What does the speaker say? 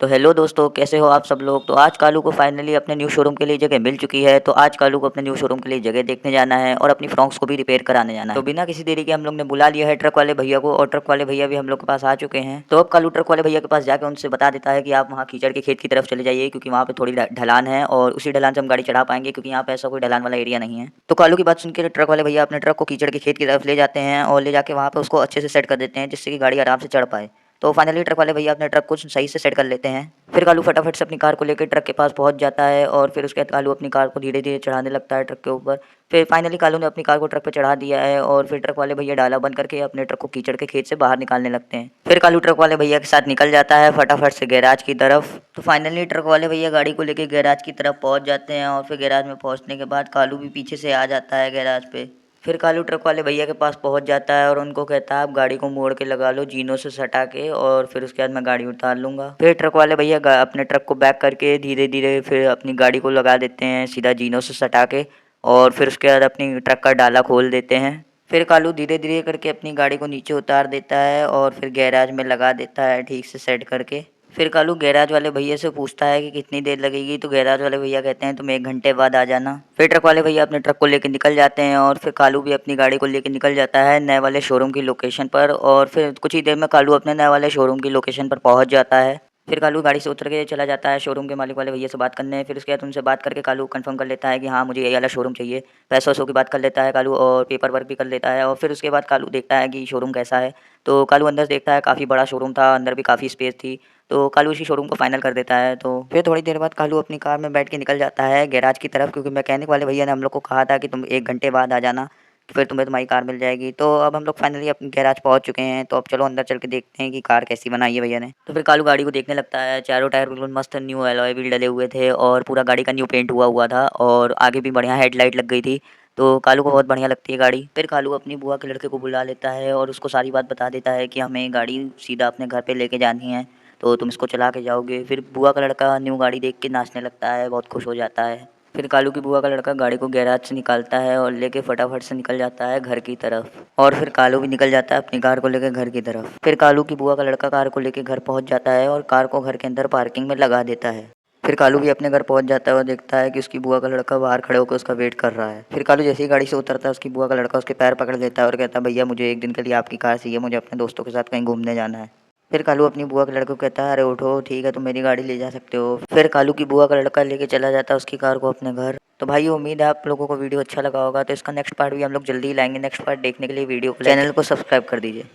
तो हेलो दोस्तों, कैसे हो आप सब लोग। तो आज कालू को फाइनली अपने न्यू शोरूम के लिए जगह मिल चुकी है। तो आज कालू को अपने न्यू शोरूम के लिए जगह देखने जाना है और अपनी फ्रॉक्स को भी रिपेयर कराने जाना है। तो बिना किसी देरी के हम लोग ने बुला लिया है ट्रक वाले भैया को, और ट्रक वाले भैया भी हम लोग के पास आ चुके हैं। तो अब कालू ट्रक वाले भैया के पास जाकर उनसे बता देता है कि आप वहाँ कीचड़ के खेत की तरफ चले जाइए, क्योंकि वहाँ पे थोड़ी ढलान है और उसी ढलान से हम गाड़ी चढ़ा पाएंगे, क्योंकि यहाँ पे ऐसा कोई ढलान वाला एरिया नहीं है। तो कालू की बात सुनकर ट्रक वाले भैया अपने ट्रक को कीचड़ के खेत की तरफ ले जाते हैं और ले जाके वहाँ पे उसको अच्छे से सेट कर देते हैं, जिससे कि गाड़ी आराम से चढ़ पाए। तो फाइनली ट्रक वाले भैया अपने ट्रक को सही से सेट कर लेते हैं। फिर कालू फटाफट से अपनी कार को लेकर ट्रक के पास पहुंच जाता है और फिर उसके बाद कालू अपनी कार को धीरे धीरे चढ़ाने लगता है ट्रक के ऊपर। फिर फाइनली कालू ने अपनी कार को ट्रक पे चढ़ा दिया है और फिर ट्रक वाले भैया डाला बंद करके अपने ट्रक को कीचड़ के खेत से बाहर निकालने लगते हैं। फिर कालू ट्रक वाले भैया के साथ निकल जाता है फटाफट से गैराज की तरफ। तो फाइनली ट्रक वाले भैया गाड़ी को लेकर गैराज की तरफ पहुंच जाते हैं और फिर गैराज में पहुंचने के बाद कालू भी पीछे से आ जाता है गैराज पे। फिर कालू ट्रक वाले भैया के पास पहुंच जाता है और उनको कहता है आप गाड़ी को मोड़ के लगा लो जीनों से सटा के, और फिर उसके बाद मैं गाड़ी उतार लूँगा। फिर ट्रक वाले भैया अपने ट्रक को बैक करके धीरे धीरे फिर अपनी गाड़ी को लगा देते हैं सीधा जीनों से सटा के, और फिर उसके बाद अपनी ट्रक का डाला खोल देते हैं। फिर कालू धीरे धीरे करके अपनी गाड़ी को नीचे उतार देता है और फिर गैराज में लगा देता है ठीक से सेट करके। फिर कालू गैराज वाले भैया से पूछता है कि कितनी देर लगेगी। तो गैराज वाले भैया कहते हैं तुम 1 घंटे बाद आ जाना। फिर ट्रक वाले भैया अपने ट्रक को लेकर निकल जाते हैं और फिर कालू भी अपनी गाड़ी को लेकर निकल जाता है नए वाले शोरूम की लोकेशन पर, और फिर कुछ ही देर में कालू अपने नए वाले शोरूम की लोकेशन पर पहुंच जाता है। फिर कालू गाड़ी से उतर के चला जाता है शोरूम के मालिक वाले भैया से बात करने। फिर उसके बाद उनसे बात करके कालू कंफर्म कर लेता है कि हाँ मुझे ये वाला शोरूम चाहिए। पैसों वैसों की बात कर लेता है कालू और पेपर वर्क भी कर लेता है, और फिर उसके बाद कालू देखता है कि शोरूम कैसा है। तो कालू अंदर से देखता है काफ़ी बड़ा शोरूम था, अंदर भी काफ़ी स्पेस थी। तो कालू उसी शोरूम को फाइनल कर देता है। तो फिर थोड़ी देर बाद कालू अपनी कार में बैठ के निकल जाता है गैराज की तरफ, क्योंकि मैकेनिक वाले भैया ने हम लोग को कहा था कि तुम 1 घंटे बाद आ जाना, फिर तुम्हें तुम्हारी कार मिल जाएगी। तो अब हम लोग फाइनली अपने गैराज पहुंच चुके हैं। तो अब चलो अंदर चल के देखते हैं कि कार कैसी बनाई है भैया ने। तो फिर कालू गाड़ी को देखने लगता है। चारों टायर बिल्कुल मस्त न्यू एलॉय व्हील डले हुए थे और पूरा गाड़ी का न्यू पेंट हुआ हुआ था, और आगे भी बढ़िया हेडलाइट लग गई थी। तो कालू को बहुत बढ़िया लगती है गाड़ी। फिर कालू अपनी बुआ के लड़के को बुला लेता है और उसको सारी बात बता देता है कि हमें गाड़ी सीधा अपने घर पे लेके जानी है, तो तुम इसको चला के जाओगे। फिर बुआ का लड़का न्यू गाड़ी देख के नाचने लगता है, बहुत खुश हो जाता है। फिर कालू की बुआ का लड़का गाड़ी को गैराज से निकालता है और लेके फटाफट से निकल जाता है घर की तरफ, और फिर कालू भी निकल जाता है अपनी कार को लेकर घर की तरफ। फिर कालू की बुआ का लड़का कार को लेकर घर पहुंच जाता है और कार को घर के अंदर पार्किंग में लगा देता है। फिर कालू भी अपने घर पहुंच जाता है और देखता है कि उसकी बुआ का लड़का बाहर खड़े होकर उसका वेट कर रहा है। फिर कालू जैसे ही गाड़ी से उतरता है उसकी बुआ का लड़का उसके पैर पकड़ लेता है और कहता है भैया मुझे 1 दिन के लिए आपकी कार चाहिए, मुझे अपने दोस्तों के साथ कहीं घूमने जाना है। फिर कालू अपनी बुआ के लड़के को कहता है अरे उठो ठीक है तुम मेरी गाड़ी ले जा सकते हो। फिर कालू की बुआ का लड़का लेके चला जाता है उसकी कार को अपने घर। तो भाई उम्मीद है आप लोगों को वीडियो अच्छा लगा होगा। तो इसका नेक्स्ट पार्ट भी हम लोग जल्दी ही लाएंगे। नेक्स्ट पार्ट देखने के लिए वीडियो को चैनल को सब्सक्राइब कर दीजिए।